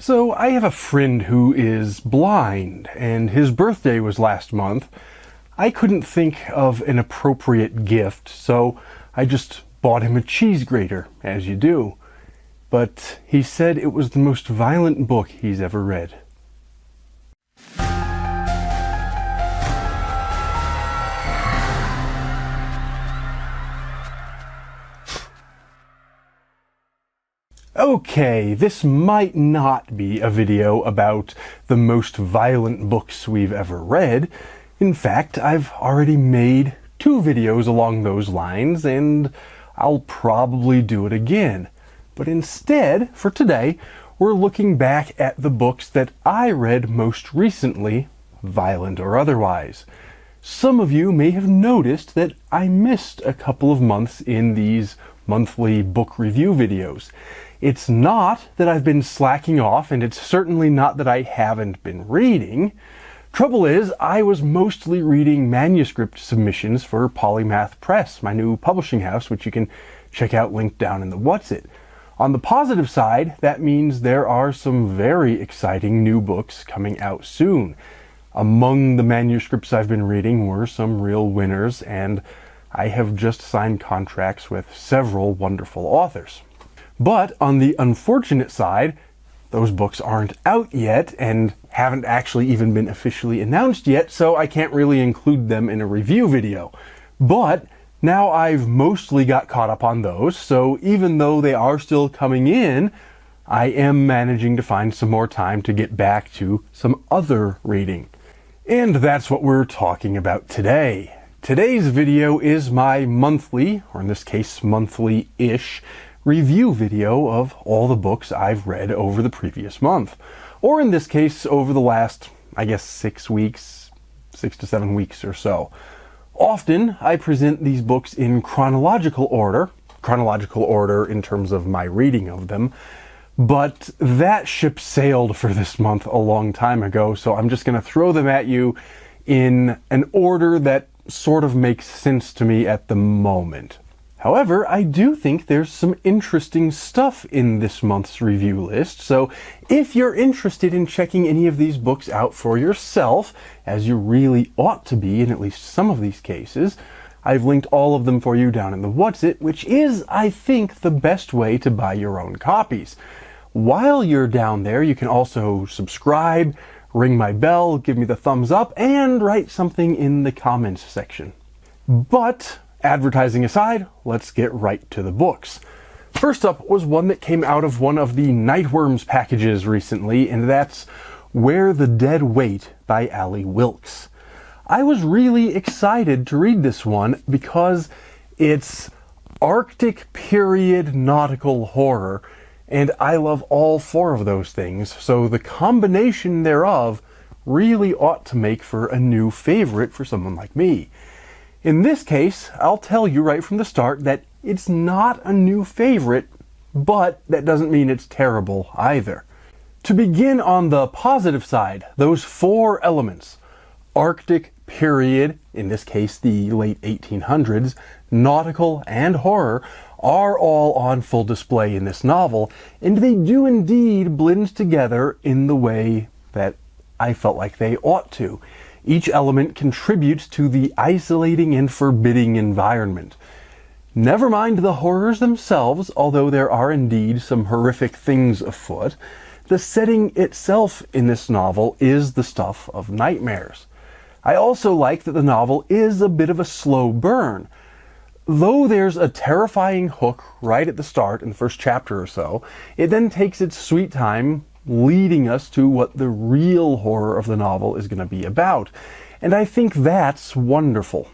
So I have a friend who is blind, and his birthday was last month. I couldn't think of an appropriate gift, so I just bought him a cheese grater, as you do. But he said it was the most violent book he's ever read. Okay, this might not be a video about the most violent books we've ever read. In fact, I've already made 2 videos along those lines, and I'll probably do it again. But instead, for today, we're looking back at the books that I read most recently, violent or otherwise. Some of you may have noticed that I missed a couple of months in these monthly book review videos. It's not that I've been slacking off, and it's certainly not that I haven't been reading. Trouble is, I was mostly reading manuscript submissions for Polymath Press, my new publishing house, which you can check out linked down in the What's It. On the positive side, that means there are some very exciting new books coming out soon. Among the manuscripts I've been reading were some real winners, and I have just signed contracts with several wonderful authors. But on the unfortunate side, those books aren't out yet and haven't actually even been officially announced yet, so I can't really include them in a review video. But now I've mostly got caught up on those, so even though they are still coming in, I am managing to find some more time to get back to some other reading. And that's what we're talking about today. Today's video is my monthly, or in this case monthly-ish, review video of all the books I've read over the previous month. Or in this case, over the last, I guess, 6 to 7 weeks or so. Often, I present these books in chronological order in terms of my reading of them, but that ship sailed for this month a long time ago, so I'm just going to throw them at you in an order that sort of makes sense to me at the moment. However, I do think there's some interesting stuff in this month's review list, so if you're interested in checking any of these books out for yourself, as you really ought to be in at least some of these cases, I've linked all of them for you down in the What's It, which is, I think, the best way to buy your own copies. While you're down there, you can also subscribe, ring my bell, give me the thumbs up, and write something in the comments section. But advertising aside, let's get right to the books. First up was one that came out of one of the Nightworms packages recently, and that's Where the Dead Wait by Ali Wilkes. I was really excited to read this one because it's Arctic period nautical horror, and I love all 4 of those things, so the combination thereof really ought to make for a new favorite for someone like me. In this case, I'll tell you right from the start that it's not a new favorite, but that doesn't mean it's terrible either. To begin on the positive side, those 4 elements, Arctic period, in this case the late 1800s, nautical, and horror, are all on full display in this novel, and they do indeed blend together in the way that I felt like they ought to. Each element contributes to the isolating and forbidding environment. Never mind the horrors themselves, although there are indeed some horrific things afoot. The setting itself in this novel is the stuff of nightmares. I also like that the novel is a bit of a slow burn. Though there's a terrifying hook right at the start in the first chapter or so, it then takes its sweet time leading us to what the real horror of the novel is going to be about. And I think that's wonderful.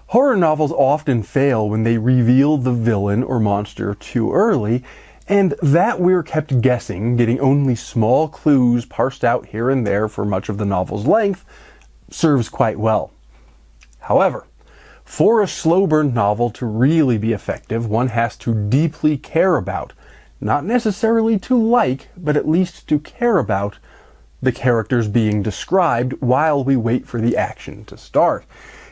Horror novels often fail when they reveal the villain or monster too early, and that we're kept guessing, getting only small clues parsed out here and there for much of the novel's length, serves quite well. However, for a slow burn novel to really be effective, one has to deeply care about, not necessarily to like, but at least to care about, the characters being described while we wait for the action to start.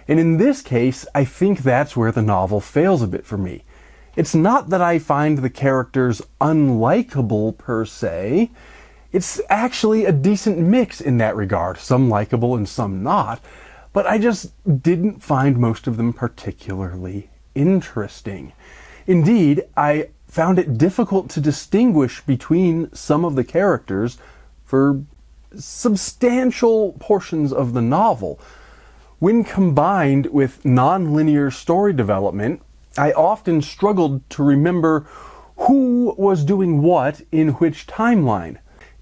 And in this case, I think that's where the novel fails a bit for me. It's not that I find the characters unlikable per se, It's actually a decent mix in that regard, some likable and some not, but I just didn't find most of them particularly interesting. Indeed, I found it difficult to distinguish between some of the characters for substantial portions of the novel. When combined with non-linear story development, I often struggled to remember who was doing what in which timeline.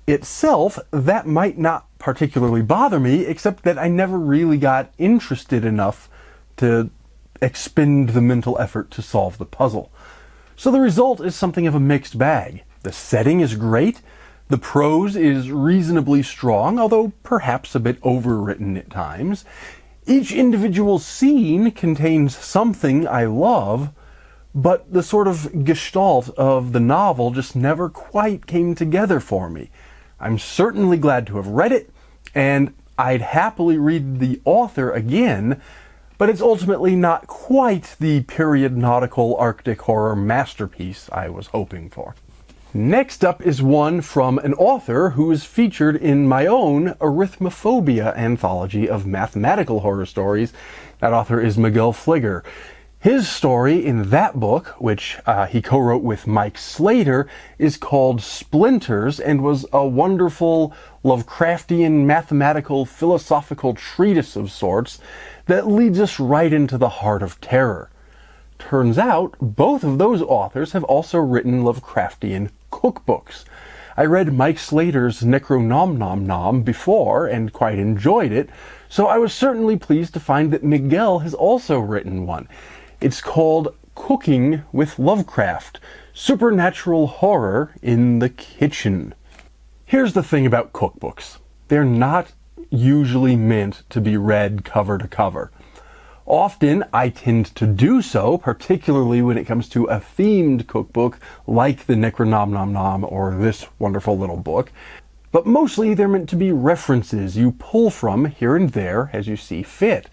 Itself, that might not particularly bother me, except that I never really got interested enough to expend the mental effort to solve the puzzle. So the result is something of a mixed bag. The setting is great, the prose is reasonably strong, although perhaps a bit overwritten at times. Each individual scene contains something I love, but the sort of gestalt of the novel just never quite came together for me. I'm certainly glad to have read it, and I'd happily read the author again, but it's ultimately not quite the period nautical Arctic horror masterpiece I was hoping for. Next up is one from an author who is featured in my own Arithmophobia anthology of mathematical horror stories. That author is Miguel Fligger. His story in that book, which he co-wrote with Mike Slater, is called Splinters and was a wonderful Lovecraftian mathematical philosophical treatise of sorts that leads us right into the heart of terror. Turns out, both of those authors have also written Lovecraftian cookbooks. I read Mike Slater's Necronomnom before and quite enjoyed it, so I was certainly pleased to find that Miguel has also written one. It's called Cooking with Lovecraft, Supernatural Horror in the Kitchen. Here's the thing about cookbooks. They're not usually meant to be read cover to cover. Often I tend to do so, particularly when it comes to a themed cookbook like the Necronomnom or this wonderful little book. But mostly they're meant to be references you pull from here and there as you see fit.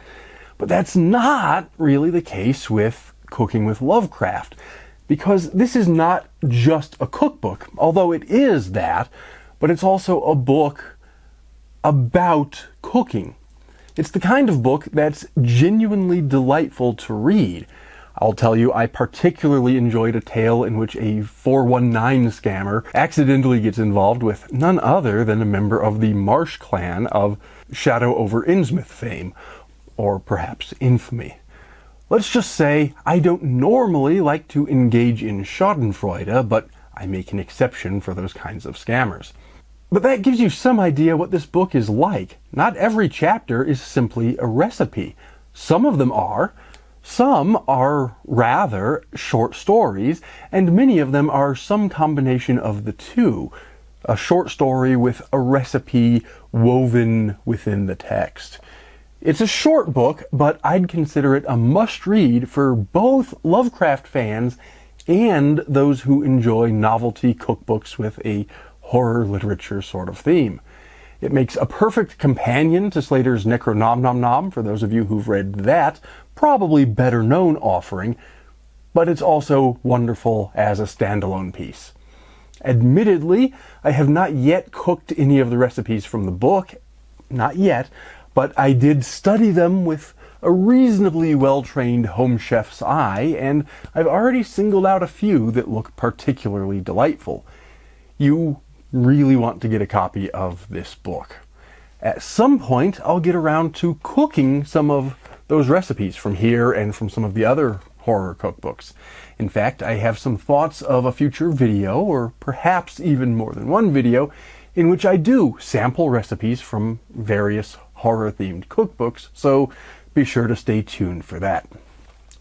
But that's not really the case with Cooking with Lovecraft, because this is not just a cookbook, although it is that, but it's also a book about cooking. It's the kind of book that's genuinely delightful to read. I'll tell you, I particularly enjoyed a tale in which a 419 scammer accidentally gets involved with none other than a member of the Marsh clan of Shadow over Innsmouth fame, or perhaps infamy. Let's just say I don't normally like to engage in schadenfreude, but I make an exception for those kinds of scammers. But that gives you some idea what this book is like. Not every chapter is simply a recipe. Some of them are. Some are rather short stories, and many of them are some combination of the two. A short story with a recipe woven within the text. It's a short book, but I'd consider it a must-read for both Lovecraft fans and those who enjoy novelty cookbooks with a horror literature sort of theme. It makes a perfect companion to Slater's Necronomnom, for those of you who've read that, probably better known offering, but it's also wonderful as a standalone piece. Admittedly, I have not yet cooked any of the recipes from the book, not yet, but I did study them with a reasonably well-trained home chef's eye, and I've already singled out a few that look particularly delightful. You really want to get a copy of this book. At some point, I'll get around to cooking some of those recipes from here and from some of the other horror cookbooks. In fact, I have some thoughts of a future video, or perhaps even more than one video, in which I do sample recipes from various horror-themed cookbooks, so be sure to stay tuned for that.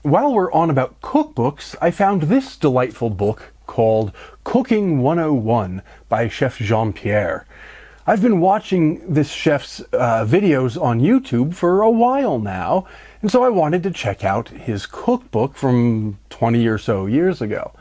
While we're on about cookbooks, I found this delightful book called Cooking 101 by Chef Jean-Pierre. I've been watching this chef's videos on YouTube for a while now, and so I wanted to check out his cookbook from 20 or so years ago.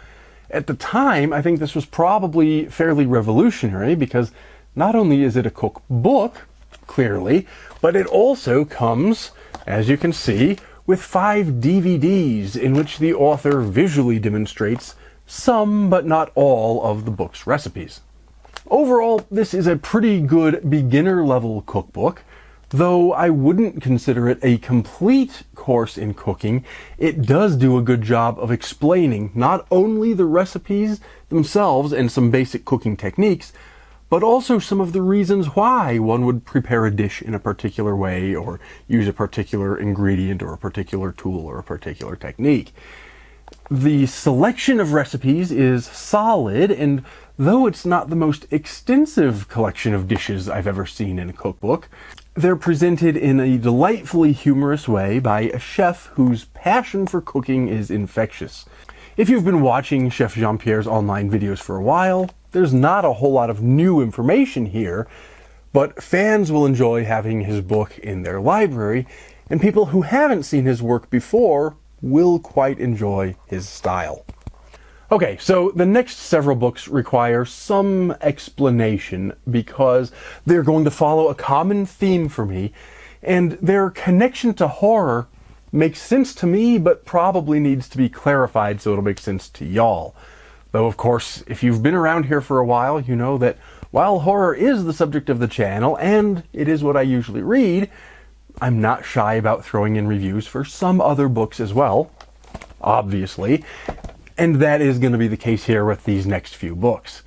At the time, I think this was probably fairly revolutionary because not only is it a cookbook, clearly, but it also comes, as you can see, with 5 DVDs in which the author visually demonstrates some, but not all, of the book's recipes. Overall, this is a pretty good beginner-level cookbook. Though I wouldn't consider it a complete course in cooking, it does do a good job of explaining not only the recipes themselves and some basic cooking techniques, but also some of the reasons why one would prepare a dish in a particular way or use a particular ingredient or a particular tool or a particular technique. The selection of recipes is solid, and though it's not the most extensive collection of dishes I've ever seen in a cookbook, they're presented in a delightfully humorous way by a chef whose passion for cooking is infectious. If you've been watching Chef Jean-Pierre's online videos for a while, there's not a whole lot of new information here, but fans will enjoy having his book in their library, and people who haven't seen his work before will quite enjoy his style. Okay, so the next several books require some explanation because they're going to follow a common theme for me, and their connection to horror makes sense to me, but probably needs to be clarified so it'll make sense to y'all. Though, of course, if you've been around here for a while, you know that while horror is the subject of the channel, and it is what I usually read, I'm not shy about throwing in reviews for some other books as well, obviously. And that is going to be the case here with these next few books.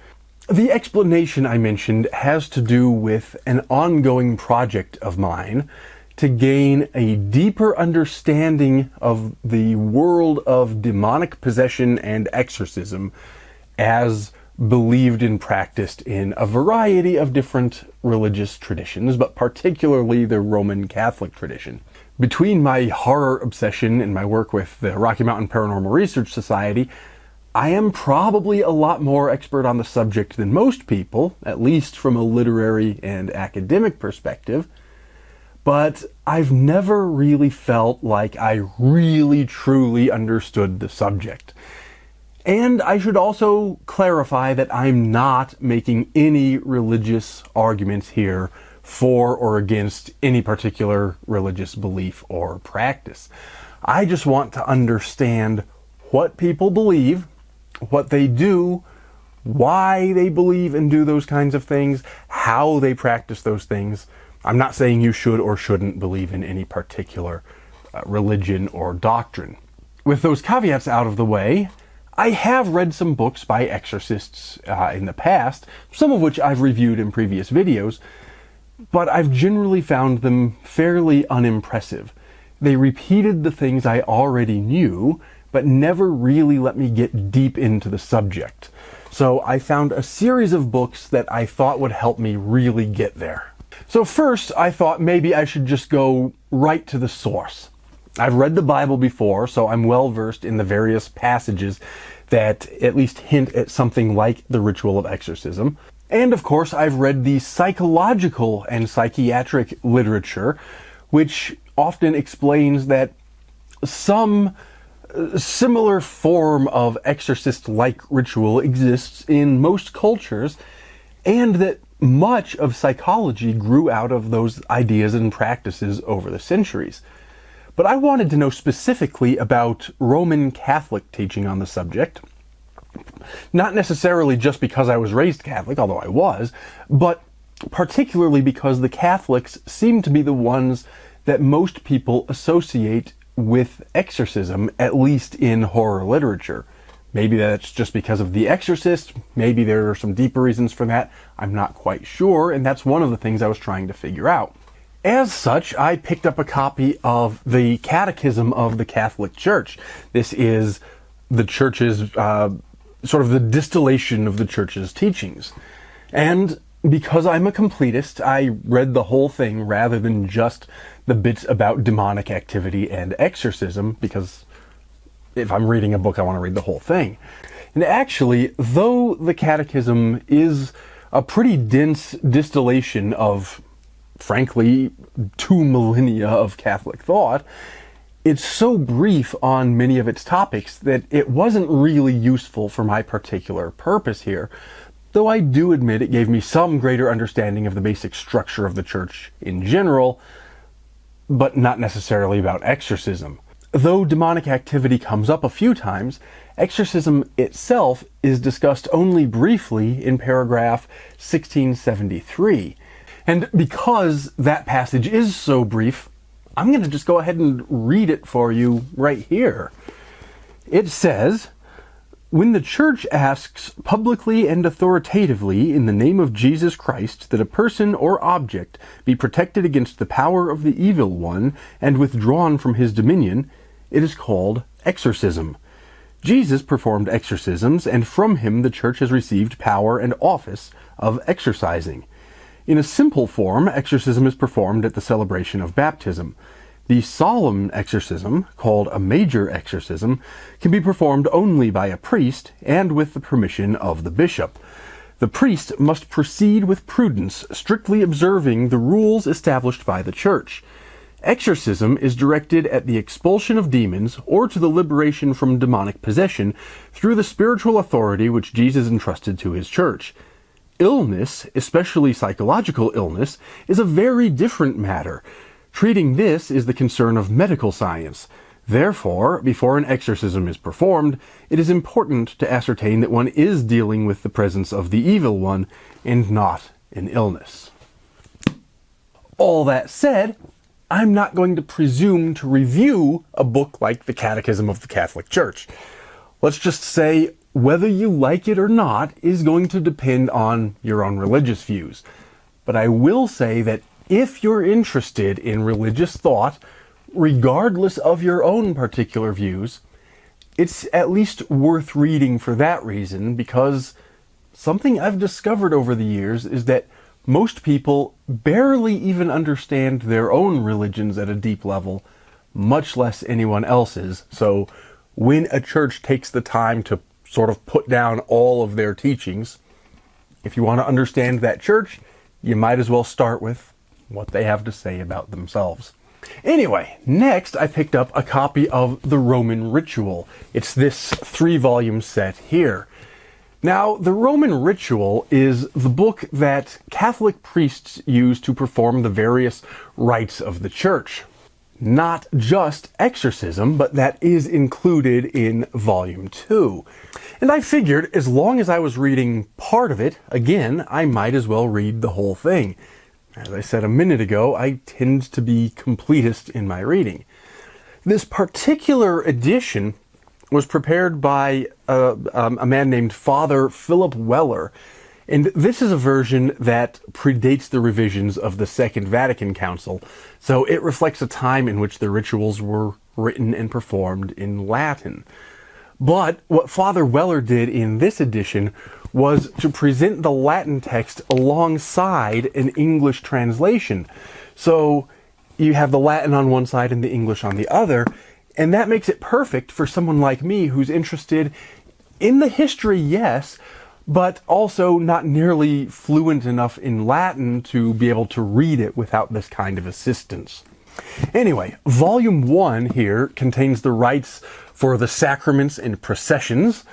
The explanation I mentioned has to do with an ongoing project of mine to gain a deeper understanding of the world of demonic possession and exorcism as believed and practiced in a variety of different religious traditions, but particularly the Roman Catholic tradition. Between my horror obsession and my work with the Rocky Mountain Paranormal Research Society, I am probably a lot more expert on the subject than most people, at least from a literary and academic perspective, but I've never really felt like I really truly understood the subject. And I should also clarify that I'm not making any religious arguments here for or against any particular religious belief or practice. I just want to understand what people believe, what they do, why they believe and do those kinds of things, how they practice those things. I'm not saying you should or shouldn't believe in any particular religion or doctrine. With those caveats out of the way, I have read some books by exorcists in the past, some of which I've reviewed in previous videos, but I've generally found them fairly unimpressive. They repeated the things I already knew, but never really let me get deep into the subject. So I found a series of books that I thought would help me really get there. So first, I thought maybe I should just go right to the source. I've read the Bible before, so I'm well versed in the various passages that at least hint at something like the ritual of exorcism. And of course, I've read the psychological and psychiatric literature, which often explains that some similar form of exorcist-like ritual exists in most cultures, and that much of psychology grew out of those ideas and practices over the centuries. But I wanted to know specifically about Roman Catholic teaching on the subject. Not necessarily just because I was raised Catholic, although I was, but particularly because the Catholics seem to be the ones that most people associate with exorcism, at least in horror literature. Maybe that's just because of The Exorcist, maybe there are some deeper reasons for that, I'm not quite sure, and that's one of the things I was trying to figure out. As such, I picked up a copy of the Catechism of the Catholic Church. This is the Church's, sort of the distillation of the Church's teachings. And because I'm a completist, I read the whole thing rather than just the bits about demonic activity and exorcism, because if I'm reading a book, I want to read the whole thing. And actually, though the Catechism is a pretty dense distillation of, frankly, 2 millennia of Catholic thought, it's so brief on many of its topics that it wasn't really useful for my particular purpose here, though I do admit it gave me some greater understanding of the basic structure of the Church in general, but not necessarily about exorcism. though demonic activity comes up a few times, exorcism itself is discussed only briefly in paragraph 1673. And because that passage is so brief, I'm going to just go ahead and read it for you right here. It says, "When the Church asks publicly and authoritatively in the name of Jesus Christ that a person or object be protected against the power of the evil one and withdrawn from his dominion, it is called exorcism. Jesus performed exorcisms, and from him the Church has received power and office of exorcising. In a simple form, exorcism is performed at the celebration of baptism. The solemn exorcism, called a major exorcism, can be performed only by a priest and with the permission of the bishop. The priest must proceed with prudence, strictly observing the rules established by the Church. Exorcism is directed at the expulsion of demons or to the liberation from demonic possession through the spiritual authority which Jesus entrusted to his Church. Illness, especially psychological illness, is a very different matter. Treating this is the concern of medical science. Therefore, before an exorcism is performed, it is important to ascertain that one is dealing with the presence of the evil one and not an illness." All that said, I'm not going to presume to review a book like the Catechism of the Catholic Church. Let's just say whether you like it or not is going to depend on your own religious views. But I will say that if you're interested in religious thought, regardless of your own particular views, it's at least worth reading for that reason, because something I've discovered over the years is that most people barely even understand their own religions at a deep level, much less anyone else's. So when a church takes the time to sort of put down all of their teachings, if you want to understand that church, you might as well start with what they have to say about themselves. Anyway, next I picked up a copy of The Roman Ritual. It's this 3-volume set here. Now, the Roman Ritual is the book that Catholic priests use to perform the various rites of the Church. Not just exorcism, but that is included in Volume 2. And I figured as long as I was reading part of it, again, I might as well read the whole thing. As I said a minute ago, I tend to be completist in my reading. This particular edition was prepared by a man named Father Philip Weller, and this is a version that predates the revisions of the Second Vatican Council, so it reflects a time in which the rituals were written and performed in Latin. But what Father Weller did in this edition was to present the Latin text alongside an English translation. So you have the Latin on one side and the English on the other, and that makes it perfect for someone like me who's interested in the history, yes, but also not nearly fluent enough in Latin to be able to read it without this kind of assistance. Anyway, Volume 1 here contains the rites for the sacraments and processions.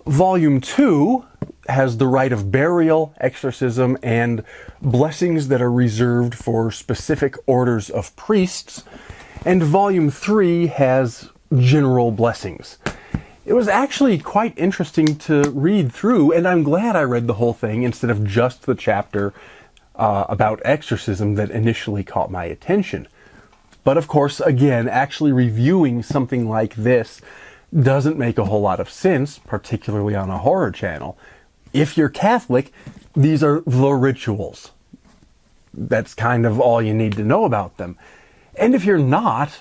Volume 2 has the rite of burial, exorcism, and blessings that are reserved for specific orders of priests. And Volume 3 has general blessings. It was actually quite interesting to read through, and I'm glad I read the whole thing instead of just the chapter about exorcism that initially caught my attention. But of course, again, actually reviewing something like this doesn't make a whole lot of sense, particularly on a horror channel. If you're Catholic, these are the rituals. That's kind of all you need to know about them. And if you're not,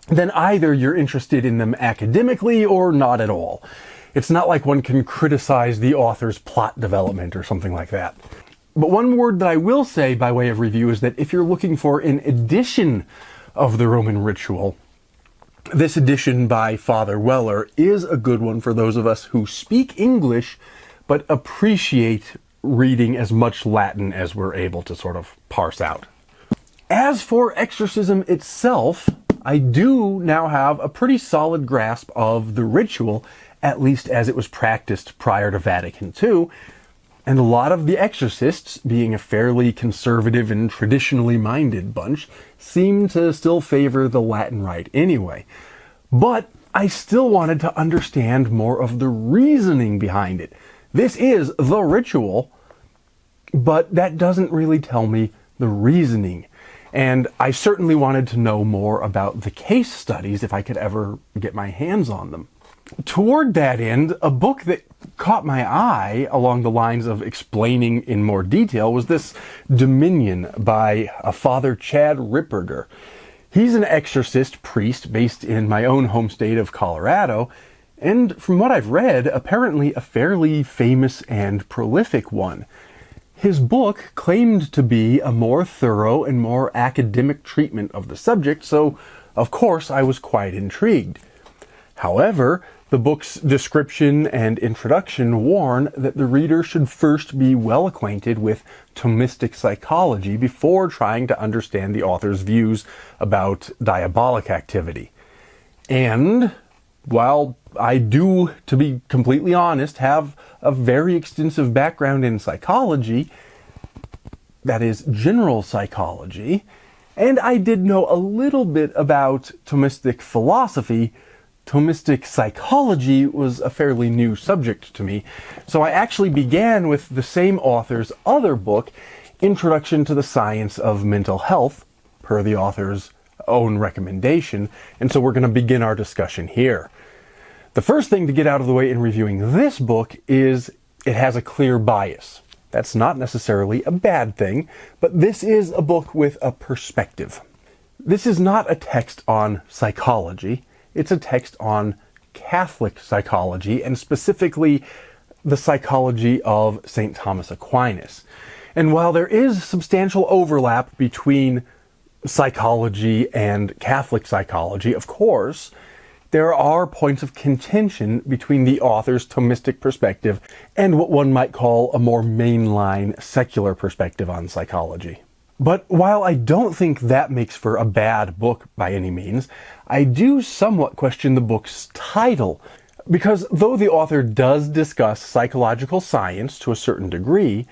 then either you're interested in them academically or not at all. It's not like one can criticize the author's plot development or something like that. But one word that I will say by way of review is that if you're looking for an edition of the Roman Ritual, this edition by Father Weller is a good one for those of us who speak English but appreciate reading as much Latin as we're able to sort of parse out. As for exorcism itself, I do now have a pretty solid grasp of the ritual, at least as it was practiced prior to Vatican II, and a lot of the exorcists, being a fairly conservative and traditionally minded bunch, seem to still favor the Latin rite anyway. But I still wanted to understand more of the reasoning behind it. This is the ritual, but that doesn't really tell me the reasoning. And I certainly wanted to know more about the case studies if I could ever get my hands on them. Toward that end, a book that caught my eye along the lines of explaining in more detail was this Dominion by a Father Chad Ripperger. He's an exorcist priest based in my own home state of Colorado, and from what I've read, apparently a fairly famous and prolific one. His book claimed to be a more thorough and more academic treatment of the subject, so of course I was quite intrigued. However, the book's description and introduction warn that the reader should first be well acquainted with Thomistic psychology before trying to understand the author's views about diabolic activity. And while I do, to be completely honest, have a very extensive background in psychology, that is, general psychology, and I did know a little bit about Thomistic philosophy, Thomistic psychology was a fairly new subject to me, so I actually began with the same author's other book, Introduction to the Science of Mental Health, per the author's own recommendation, and so we're going to begin our discussion here. The first thing to get out of the way in reviewing this book is it has a clear bias. That's not necessarily a bad thing, but this is a book with a perspective. This is not a text on psychology. It's a text on Catholic psychology, and specifically the psychology of St. Thomas Aquinas. And while there is substantial overlap between psychology and Catholic psychology, of course, there are points of contention between the author's Thomistic perspective and what one might call a more mainline secular perspective on psychology. But while I don't think that makes for a bad book by any means, I do somewhat question the book's title, because though the author does discuss psychological science to a certain degree,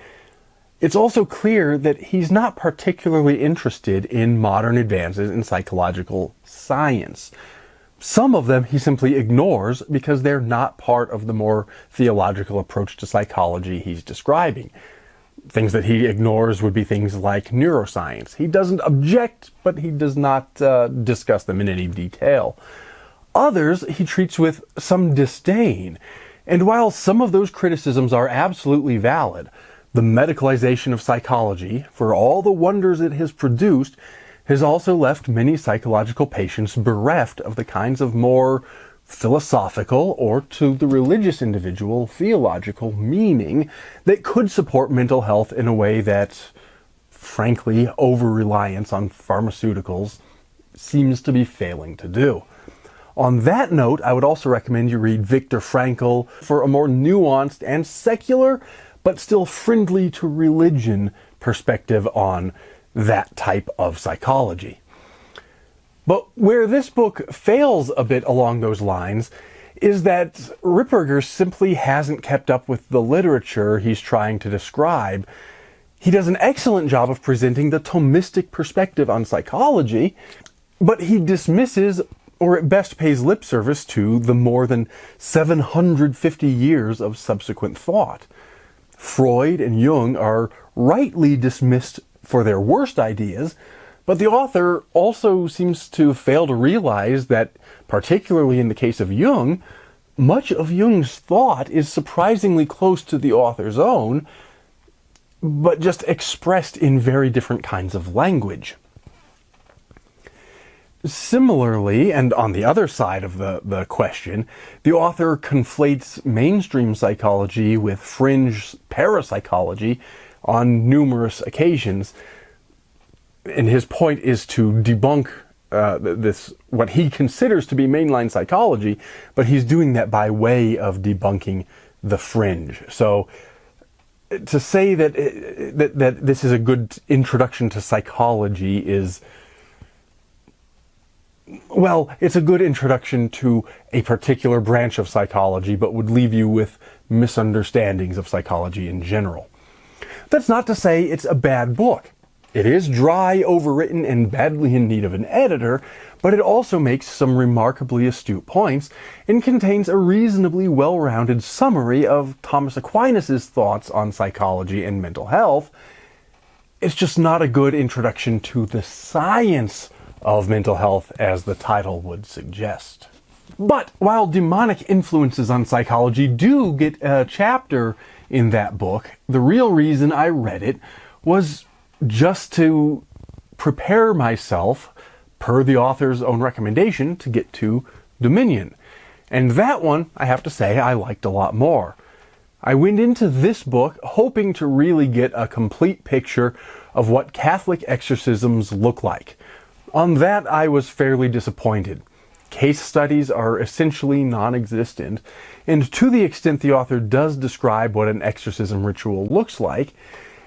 it's also clear that he's not particularly interested in modern advances in psychological science. Some of them he simply ignores because they're not part of the more theological approach to psychology he's describing. Things that he ignores would be things like neuroscience. He doesn't object, but he does not discuss them in any detail. Others he treats with some disdain. And while some of those criticisms are absolutely valid, the medicalization of psychology, for all the wonders it has produced, has also left many psychological patients bereft of the kinds of more philosophical, or to the religious individual, theological meaning that could support mental health in a way that, frankly, over-reliance on pharmaceuticals seems to be failing to do. On that note, I would also recommend you read Viktor Frankl for a more nuanced and secular, but still friendly to religion perspective on that type of psychology. But where this book fails a bit along those lines is that Ripperger simply hasn't kept up with the literature he's trying to describe. He does an excellent job of presenting the Thomistic perspective on psychology, but he dismisses, or at best pays lip service to, the more than 750 years of subsequent thought. Freud and Jung are rightly dismissed for their worst ideas, but the author also seems to fail to realize that, particularly in the case of Jung, much of Jung's thought is surprisingly close to the author's own, but just expressed in very different kinds of language. Similarly, and on the other side of the question, the author conflates mainstream psychology with fringe parapsychology on numerous occasions. And his point is to debunk this, what he considers to be mainline psychology, but he's doing that by way of debunking the fringe. So to say that that this is a good introduction to psychology is, well, it's a good introduction to a particular branch of psychology, but would leave you with misunderstandings of psychology in general. That's not to say it's a bad book. It is dry, overwritten, and badly in need of an editor, but it also makes some remarkably astute points and contains a reasonably well-rounded summary of Thomas Aquinas' thoughts on psychology and mental health. It's just not a good introduction to the science of mental health, as the title would suggest. But while demonic influences on psychology do get a chapter in that book, the real reason I read it was just to prepare myself, per the author's own recommendation, to get to Dominion. And that one, I have to say, I liked a lot more. I went into this book hoping to really get a complete picture of what Catholic exorcisms look like. On that, I was fairly disappointed. Case studies are essentially non-existent, and to the extent the author does describe what an exorcism ritual looks like,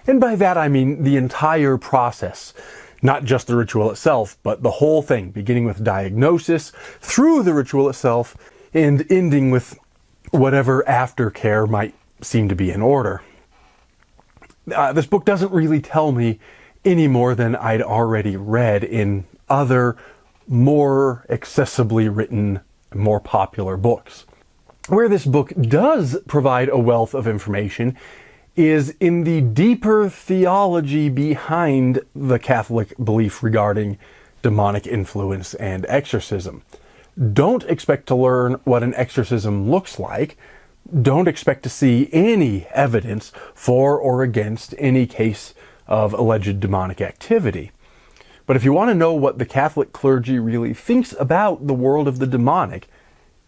and by that I mean the entire process, not just the ritual itself, but the whole thing, beginning with diagnosis, through the ritual itself, and ending with whatever aftercare might seem to be in order. This book doesn't really tell me any more than I'd already read in other, more accessibly written, more popular books. Where this book does provide a wealth of information is in the deeper theology behind the Catholic belief regarding demonic influence and exorcism. Don't expect to learn what an exorcism looks like. Don't expect to see any evidence for or against any case of alleged demonic activity. But if you want to know what the Catholic clergy really thinks about the world of the demonic,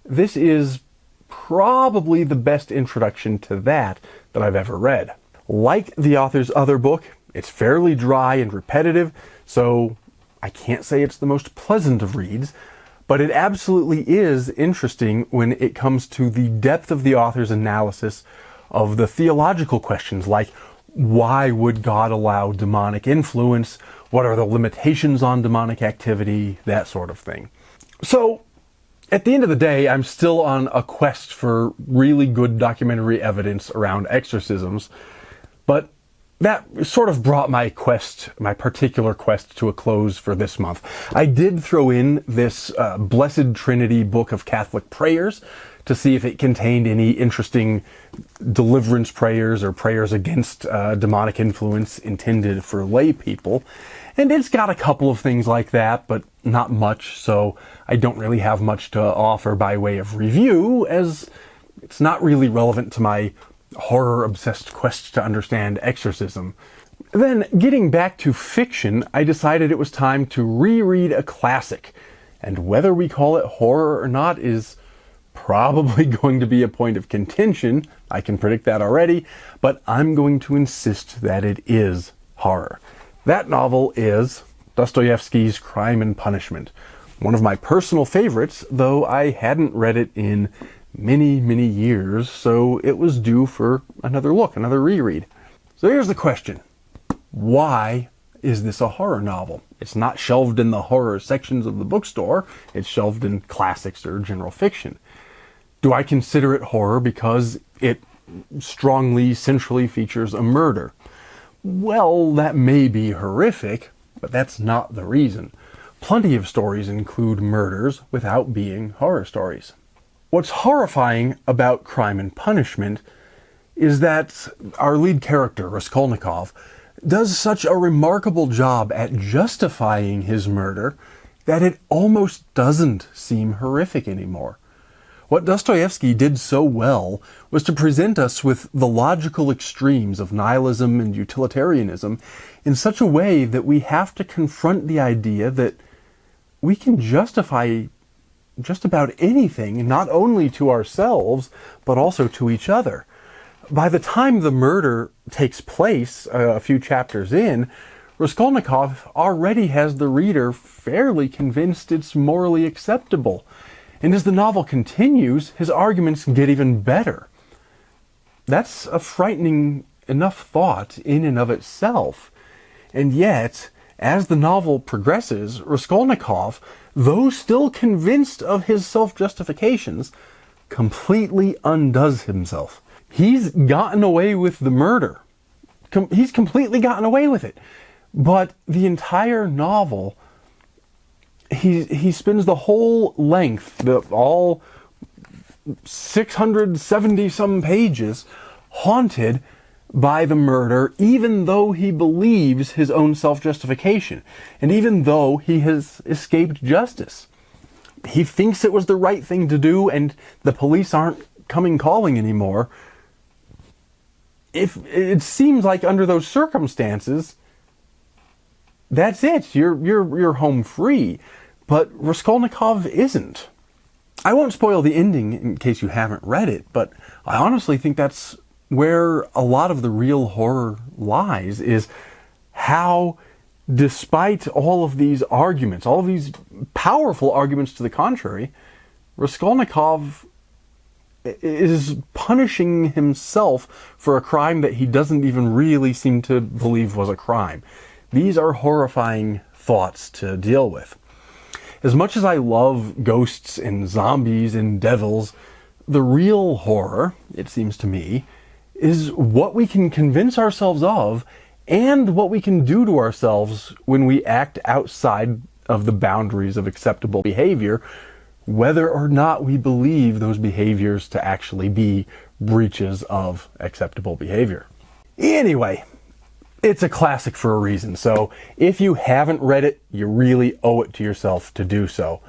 this is probably the best introduction to that I've ever read. Like the author's other book, it's fairly dry and repetitive, so I can't say it's the most pleasant of reads, but it absolutely is interesting when it comes to the depth of the author's analysis of the theological questions like, why would God allow demonic influence? What are the limitations on demonic activity? That sort of thing. So, at the end of the day, I'm still on a quest for really good documentary evidence around exorcisms, but that sort of brought my particular quest to a close for this month. I did throw in this Blessed Trinity book of Catholic prayers to see if it contained any interesting deliverance prayers or prayers against demonic influence intended for lay people. And it's got a couple of things like that, but not much, so I don't really have much to offer by way of review, as it's not really relevant to my horror-obsessed quest to understand exorcism. Then, getting back to fiction, I decided it was time to reread a classic, and whether we call it horror or not is probably going to be a point of contention. I can predict that already, but I'm going to insist that it is horror. That novel is Dostoevsky's Crime and Punishment, one of my personal favorites, though I hadn't read it in many, many years, so it was due for another look, another reread. So here's the question. Why is this a horror novel? It's not shelved in the horror sections of the bookstore, it's shelved in classics or general fiction. Do I consider it horror because it strongly, centrally features a murder? Well, that may be horrific, but that's not the reason. Plenty of stories include murders without being horror stories. What's horrifying about Crime and Punishment is that our lead character, Raskolnikov, does such a remarkable job at justifying his murder that it almost doesn't seem horrific anymore. What Dostoevsky did so well was to present us with the logical extremes of nihilism and utilitarianism in such a way that we have to confront the idea that we can justify just about anything, not only to ourselves, but also to each other. By the time the murder takes place, a few chapters in, Raskolnikov already has the reader fairly convinced it's morally acceptable. And as the novel continues, his arguments get even better. That's a frightening enough thought in and of itself. And yet, as the novel progresses, Raskolnikov, though still convinced of his self-justifications, completely undoes himself. He's gotten away with the murder. He's completely gotten away with it. But the entire novel, he spends the whole length, all 670 some pages, haunted by the murder, even though he believes his own self-justification, and even though he has escaped justice. He thinks it was the right thing to do, and the police aren't coming calling anymore. If it seems like under those circumstances, that's it. You're home free. But Raskolnikov isn't. I won't spoil the ending in case you haven't read it, but I honestly think that's where a lot of the real horror lies, is how, despite all of these arguments, all of these powerful arguments to the contrary, Raskolnikov is punishing himself for a crime that he doesn't even really seem to believe was a crime. These are horrifying thoughts to deal with. As much as I love ghosts and zombies and devils, the real horror, it seems to me, is what we can convince ourselves of and what we can do to ourselves when we act outside of the boundaries of acceptable behavior, whether or not we believe those behaviors to actually be breaches of acceptable behavior. Anyway, it's a classic for a reason, so if you haven't read it, you really owe it to yourself to do so.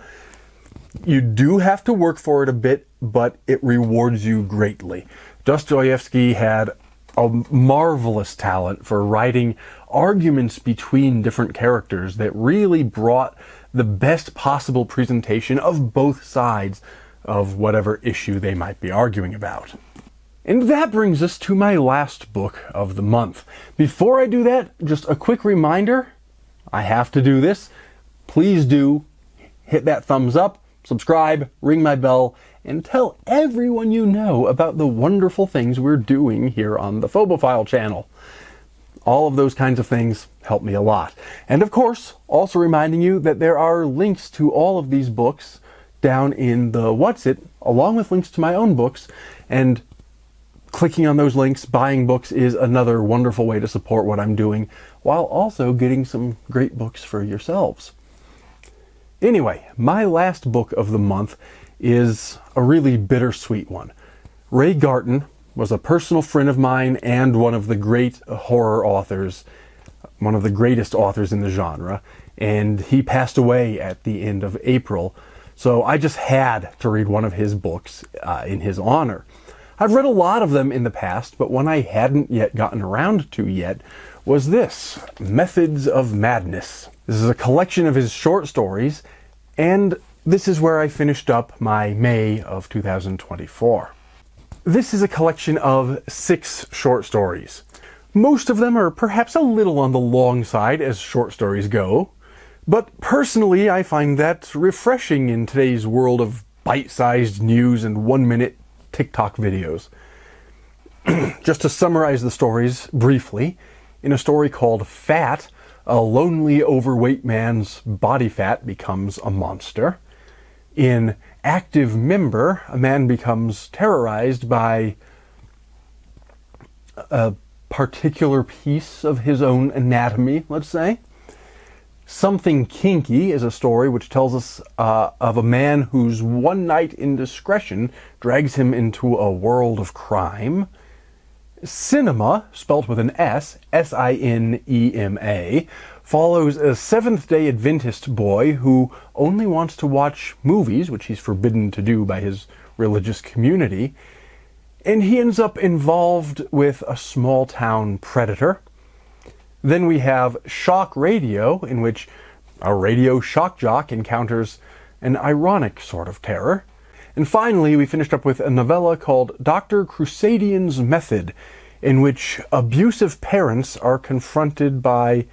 You do have to work for it a bit, but it rewards you greatly. Dostoevsky had a marvelous talent for writing arguments between different characters that really brought the best possible presentation of both sides of whatever issue they might be arguing about. And that brings us to my last book of the month. Before I do that, just a quick reminder, I have to do this. Please do hit that thumbs up, subscribe, ring my bell, and tell everyone you know about the wonderful things we're doing here on the Phobophile channel. All of those kinds of things help me a lot. And of course, also reminding you that there are links to all of these books down in the What's It, along with links to my own books, and clicking on those links, buying books, is another wonderful way to support what I'm doing, while also getting some great books for yourselves. Anyway, my last book of the month is a really bittersweet one. Ray Garton was a personal friend of mine and one of the great horror authors, one of the greatest authors in the genre, and he passed away at the end of April, so I just had to read one of his books in his honor. I've read a lot of them in the past, but one I hadn't yet gotten around to yet was this, Methods of Madness. This is a collection of his short stories, and this is where I finished up my May of 2024. This is a collection of 6 short stories. Most of them are perhaps a little on the long side as short stories go, but personally I find that refreshing in today's world of bite-sized news and 1-minute TikTok videos. Just to summarize the stories briefly, in a story called Fat, a lonely overweight man's body fat becomes a monster. In Active Member, a man becomes terrorized by a particular piece of his own anatomy, let's say. Something Kinky is a story which tells us of a man whose one night indiscretion drags him into a world of crime. Cinema, spelt with an S, S-I-N-E-M-A, follows a Seventh-day Adventist boy who only wants to watch movies, which he's forbidden to do by his religious community, and he ends up involved with a small-town predator. Then we have Shock Radio, in which a radio shock jock encounters an ironic sort of terror. And finally, we finished up with a novella called Dr. Crusadian's Method, in which abusive parents are confronted by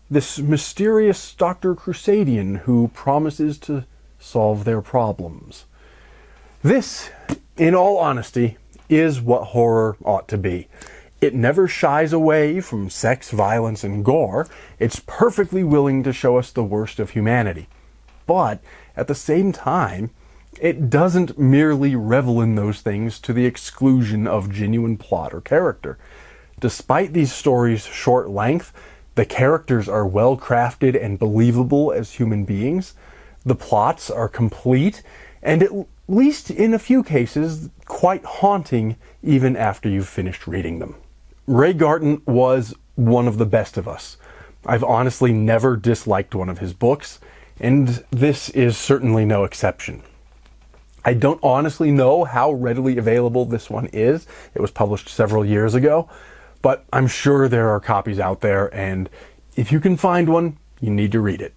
this mysterious Dr. Crusadian who promises to solve their problems. This, in all honesty, is what horror ought to be. It never shies away from sex, violence, and gore. It's perfectly willing to show us the worst of humanity. But, at the same time, it doesn't merely revel in those things to the exclusion of genuine plot or character. Despite these stories' short length, The characters are well crafted and believable as human beings. The plots are complete, and at least in a few cases, quite haunting even after you've finished reading them. Ray Garton was one of the best of us. I've honestly never disliked one of his books, and this is certainly no exception. I don't honestly know how readily available this one is. It was published several years ago, but I'm sure there are copies out there, and if you can find one, you need to read it.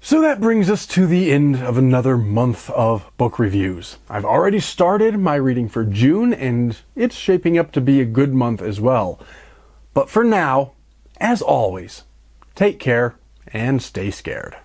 So that brings us to the end of another month of book reviews. I've already started my reading for June, and it's shaping up to be a good month as well. But for now, as always, take care and stay scared.